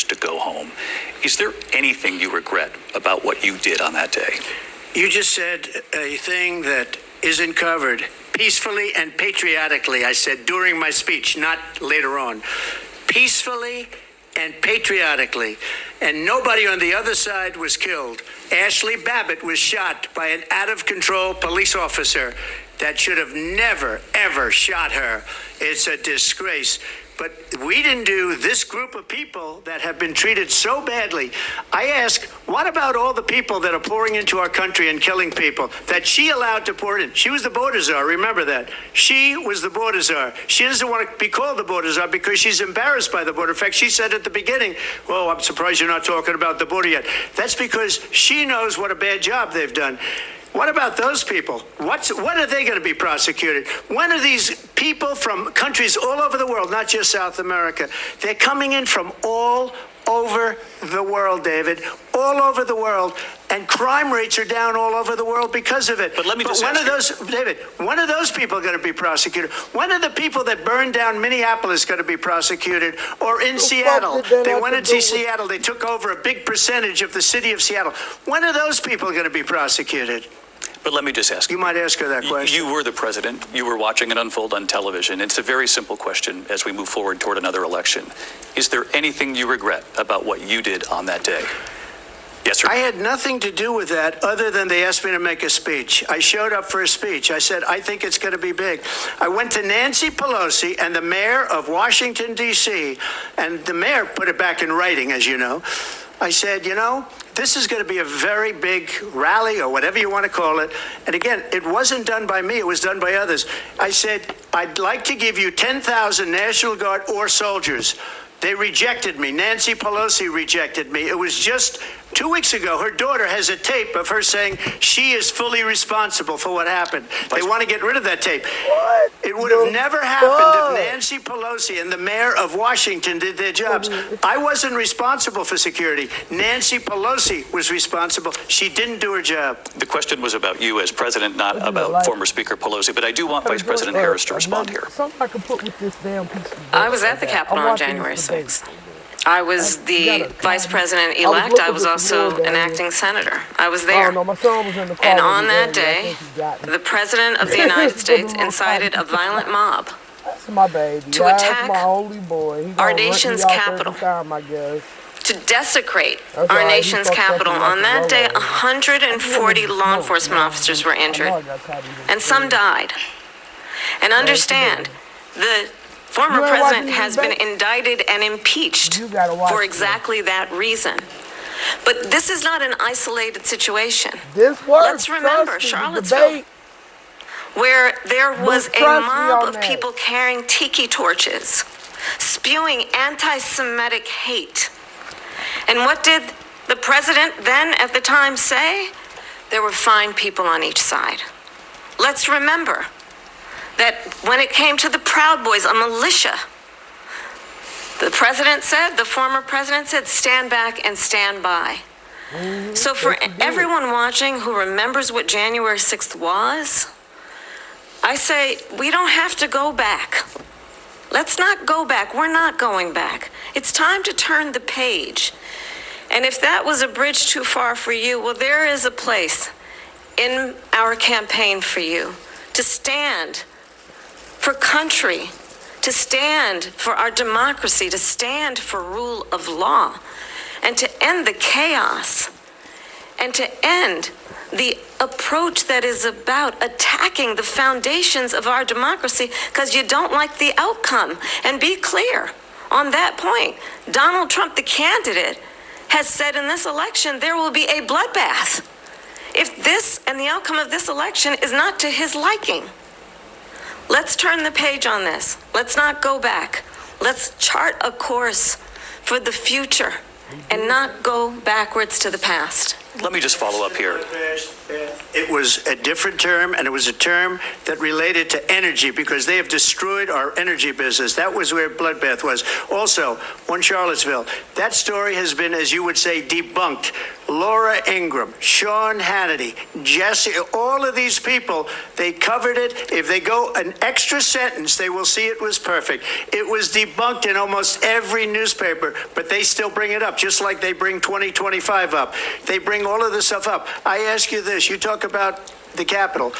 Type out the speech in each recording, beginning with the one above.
to go home. Is there anything you regret about what you did on that day? You just said a thing that isn't covered. Peacefully and patriotically, I said during my speech, not later on. Peacefully and patriotically. And nobody on the other side was killed. Ashley Babbitt was shot by an out-of-control police officer that should have never, ever shot her. It's a disgrace. But we didn't do this group of people that have been treated so badly. I ask, what about all the people that are pouring into our country and killing people that she allowed to pour in? She was the border czar, remember that. She was the border czar. She doesn't want to be called the border czar because she's embarrassed by the border. In fact, she said at the beginning, well, I'm surprised you're not talking about the border yet. That's because she knows what a bad job they've done. What about those people? When are they going to be prosecuted? When are these people from countries all over the world, not just South America? They're coming in from all over the world, David, all over the world, and crime rates are down all over the world because of it. But let me just ask you, David, when are those people going to be prosecuted? When are the people that burned down Minneapolis going to be prosecuted? Or in Seattle? They went into Seattle. They took over a big percentage of the city of Seattle. When are those people going to be prosecuted? But let me just ask you. You might ask her that question. You were the president. You were watching it unfold on television. It's a very simple question as we move forward toward another election. Is there anything you regret about what you did on that day? Yes, sir. I had nothing to do with that other than they asked me to make a speech. I showed up for a speech. I said, I think it's going to be big. I went to Nancy Pelosi and the mayor of Washington, D.C., and the mayor put it back in writing, as you know. I said, this is going to be a very big rally or whatever you want to call it. And again, it wasn't done by me. It was done by others. I said, I'd like to give you 10,000 National Guard or soldiers. They rejected me. Nancy Pelosi rejected me. It was just 2 weeks ago. Her daughter has a tape of her saying she is fully responsible for what happened. They want to get rid of that tape. What? It would have never happened if Nancy Pelosi and the mayor of Washington did their jobs. I wasn't responsible for security. Nancy Pelosi was responsible. She didn't do her job. The question was about you as president, not about former Speaker Pelosi. But I do want Vice President Harris to respond here. Something I can put with this damn piece of I was at the Capitol on January 6th. I was the vice president-elect. I was also an acting senator. I was there. Oh, no, my son was in the car And on that day, the President of the United States incited a violent mob That's my baby. to That's attack my only boy. our nation's capital, to desecrate our nation's capital. On that day, 140 law enforcement officers were injured, and some died. And understand, the former president has been indicted and impeached for exactly that reason. But this is not an isolated situation. Let's remember Charlottesville, where there was a mob of people carrying tiki torches, spewing anti-Semitic hate. And what did the president then at the time say? There were fine people on each side. Let's remember that when it came to the Proud Boys, a militia, the former president said, stand back and stand by. So for everyone watching who remembers what January 6th was, I say, we don't have to go back. Let's not go back. We're not going back. It's time to turn the page. And if that was a bridge too far for you, well, there is a place in our campaign for you to stand for country, to stand for our democracy, to stand for rule of law, and to end the chaos, and to end the approach that is about attacking the foundations of our democracy because you don't like the outcome. And be clear on that point. Donald Trump, the candidate, has said in this election there will be a bloodbath if this and the outcome of this election is not to his liking. Let's turn the page on this. Let's not go back. Let's chart a course for the future and not go backwards to the past. let me just follow up here. It was a different term, and it was a term that related to energy because they have destroyed our energy business. That was where Bloodbath was. Also, one Charlottesville. That story has been, as you would say, debunked. Laura Ingraham, Sean Hannity, Jesse, all of these people, they covered it. If they go an extra sentence, they will see it was perfect. It was debunked in almost every newspaper, but they still bring it up, just like they bring 2025 up. They bring all of this stuff up. I ask you this, you talk about the Capitol.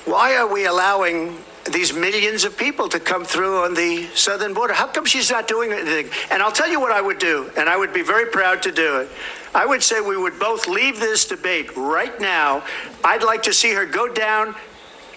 Why are we allowing these millions of people to come through on the southern border? How come she's not doing anything? And I'll tell you what I would do, and I would be very proud to do it. I would say we would both leave this debate right now. I'd like to see her go down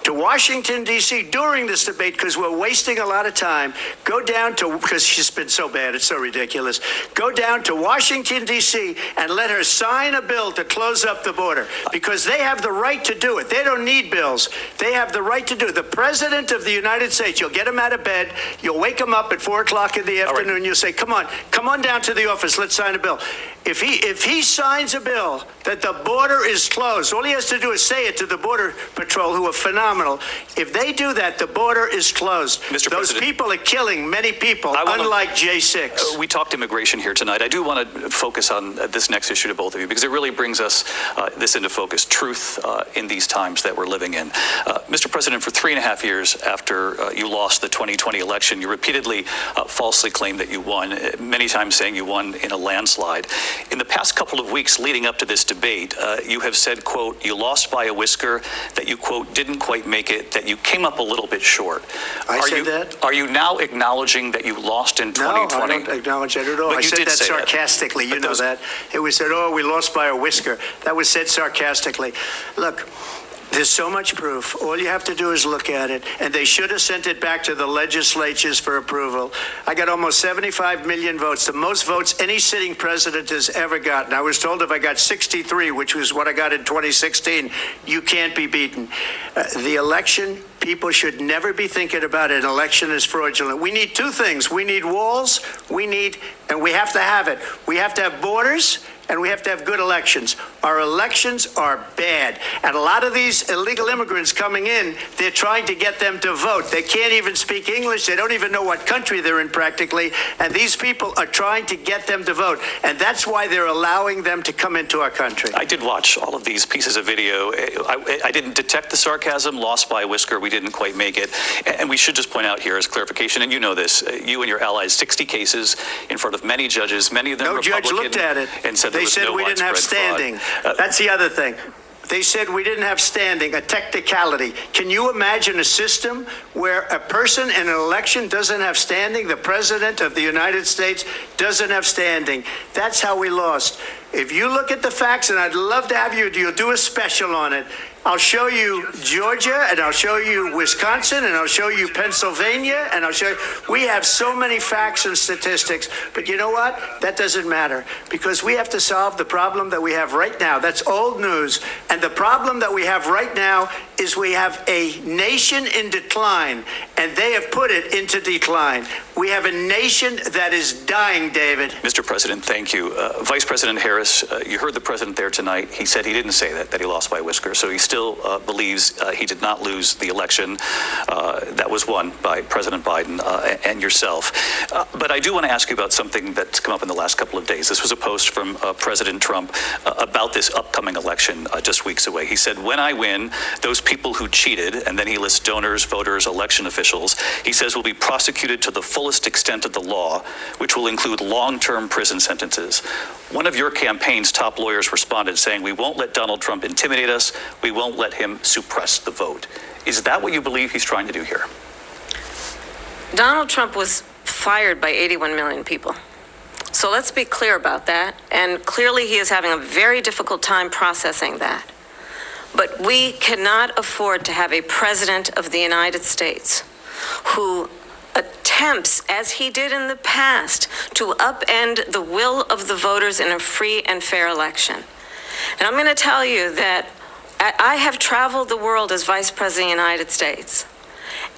to Washington, D.C. during this debate because we're wasting a lot of time. Go down to, because she's been so bad, it's so ridiculous. Go down to Washington, D.C. and let her sign a bill to close up the border because they have the right to do it. They don't need bills. They have the right to do it. The President of the United States, you'll get him out of bed, you'll wake him up at 4 o'clock in the afternoon, you'll say, come on down to the office, let's sign a bill. If he signs a bill that the border is closed, all he has to do is say it to the Border Patrol, who are phenomenal. If they do that, the border is closed. Mr. Those President, people are killing many people, unlike J6. We talked immigration here tonight. I do want to focus on this next issue to both of you because it really brings us this into focus, truth in these times that we're living in. Mr. President, for 3.5 years after you lost the 2020 election, you repeatedly falsely claimed that you won, many times saying you won in a landslide. In the past couple of weeks leading up to this debate, you have said, quote, you lost by a whisker, that you, quote, didn't quite make it, that you came up a little bit short. I said that? Are you now acknowledging that you lost in 2020? No, I don't acknowledge that at all. But I you said did that say that. sarcastically. You But know those- that. It was said, oh, we lost by a whisker. That was said sarcastically. Look, there's so much proof. All you have to do is look at it. And they should have sent it back to the legislatures for approval. I got almost 75 million votes, the most votes any sitting president has ever gotten. I was told if I got 63, which was what I got in 2016, you can't be beaten. The election, people should never be thinking about an election as fraudulent. We need two things. We need walls, and we have to have it. We have to have borders, and we have to have good elections. Our elections are bad. And a lot of these illegal immigrants coming in, they're trying to get them to vote. They can't even speak English. They don't even know what country they're in practically. And these people are trying to get them to vote. And that's why they're allowing them to come into our country. I did watch all of these pieces of video. I didn't detect the sarcasm, lost by a whisker. We didn't quite make it. And we should just point out here as clarification, and you know this, you and your allies, 60 cases in front of many judges, many of them No Republican. judge looked at it. And said They said no we didn't have widespread standing. fraud. That's the other thing. They said we didn't have standing, a technicality. Can you imagine a system where a person in an election doesn't have standing? The President of the United States doesn't have standing. That's how we lost. If you look at the facts, and I'd love to have you'll do a special on it. I'll show you Georgia, and I'll show you Wisconsin, and I'll show you Pennsylvania, and I'll show you. We have so many facts and statistics, but you know what? That doesn't matter because we have to solve the problem that we have right now. That's old news. And the problem that we have right now is we have a nation in decline, and they have put it into decline. We have a nation that is dying, David. Mr. President, thank you. Vice President Harris, you heard the president there tonight. He said he didn't say that he lost by a whisker. So he still believes he did not lose the election that was won by President Biden and yourself. But I do want to ask you about something that's come up in the last couple of days. This was a post from President Trump about this upcoming election just weeks away. He said, when I win, those people who cheated, and then he lists donors, voters, election officials, he says will be prosecuted to the fullest extent of the law, which will include long-term prison sentences. One of your campaign's top lawyers responded saying, we won't let Donald Trump intimidate us. We won't let him suppress the vote. Is that what you believe he's trying to do here? Donald Trump was fired by 81 million people. So let's be clear about that. And clearly he is having a very difficult time processing that. But we cannot afford to have a president of the United States who attempts, as he did in the past, to upend the will of the voters in a free and fair election. And I'm going to tell you that I have traveled the world as Vice President of the United States,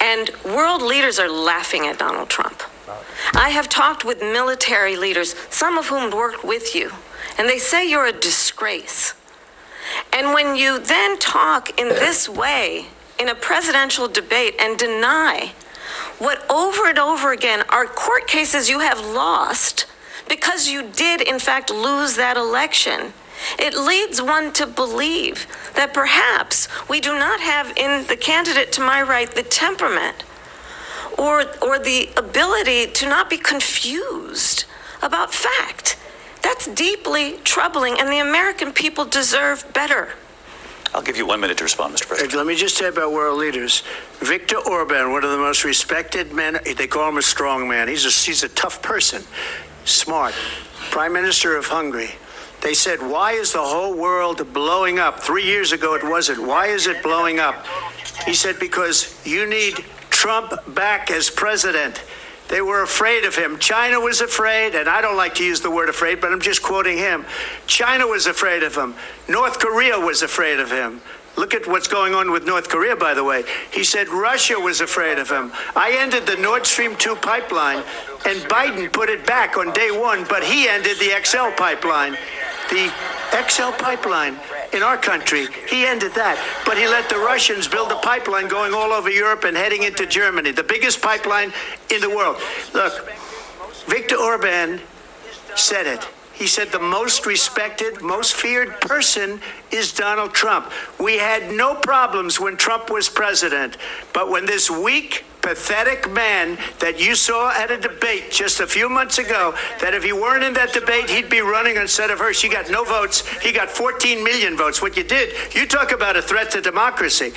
and world leaders are laughing at Donald Trump. I have talked with military leaders, some of whom worked with you, and they say you're a disgrace. And when you then talk in this way in a presidential debate and deny what over and over again are court cases you have lost because you did in fact lose that election, it leads one to believe that perhaps we do not have in the candidate to my right the temperament or the ability to not be confused about fact. That's deeply troubling, and the American people deserve better. I'll give you 1 minute to respond, Mr. President. Let me just say about world leaders. Viktor Orban, one of the most respected men, they call him a strong man. He's a tough person, smart. Prime Minister of Hungary. They said, why is the whole world blowing up? 3 years ago it wasn't. Why is it blowing up? He said, because you need Trump back as president. They were afraid of him. China was afraid, and I don't like to use the word afraid, but I'm just quoting him. China was afraid of him. North Korea was afraid of him. Look at what's going on with North Korea, by the way. He said Russia was afraid of him. I ended the Nord Stream 2 pipeline, and Biden put it back on day one, but he ended the XL pipeline. The XL pipeline in our country, he ended that. But he let the Russians build a pipeline going all over Europe and heading into Germany, the biggest pipeline in the world. Look, Viktor Orban said it. He said the most respected, most feared person is Donald Trump. We had no problems when Trump was president, but when this weak, pathetic man that you saw at a debate just a few months ago, that if he weren't in that debate, he'd be running instead of her. She got no votes. He got 14 million votes. What you did, you talk about a threat to democracy.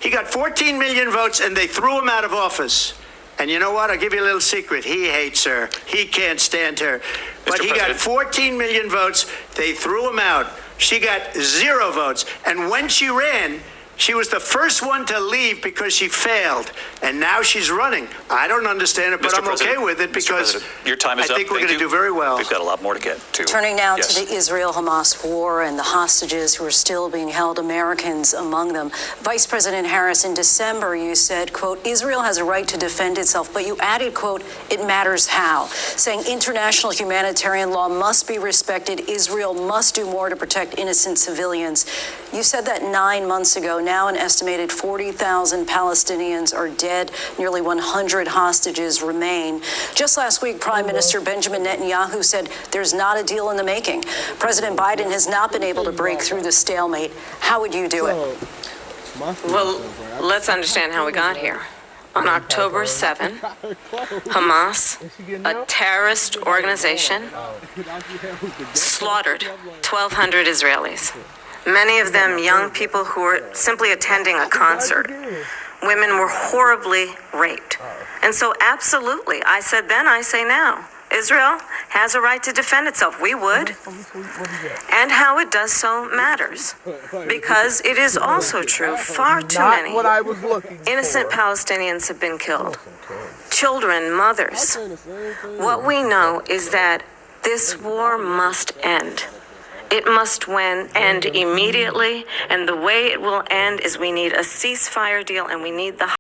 He got 14 million votes, and they threw him out of office. And you know what? I'll give you a little secret. He hates her. He can't stand her. But he got 14 million votes. They threw him out. She got 0 votes. And when she ran, she was the first one to leave because she failed. And now she's running. I don't understand it, but I'm okay with it because your time is I think up. we're going to do very well. We've got a lot more to get to. Turning now Yes. to the Israel-Hamas war and the hostages who are still being held, Americans among them. Vice President Harris, in December, you said, quote, Israel has a right to defend itself, but you added, quote, it matters how, saying international humanitarian law must be respected. Israel must do more to protect innocent civilians. You said that 9 months ago. Now an estimated 40,000 Palestinians are dead. Nearly 100 hostages remain. Just last week, Prime Minister Benjamin Netanyahu said there's not a deal in the making. President Biden has not been able to break through the stalemate. How would you do it? Well, let's understand how we got here. On October 7, Hamas, a terrorist organization, slaughtered 1,200 Israelis. Many of them young people who were simply attending a concert. Women were horribly raped. And so absolutely, I said then, I say now, Israel has a right to defend itself. We would. And how it does so matters. Because it is also true, far too many innocent Palestinians have been killed. Children, mothers. What we know is that this war must end. It must end immediately, and the way it will end is we need a ceasefire deal, and we need the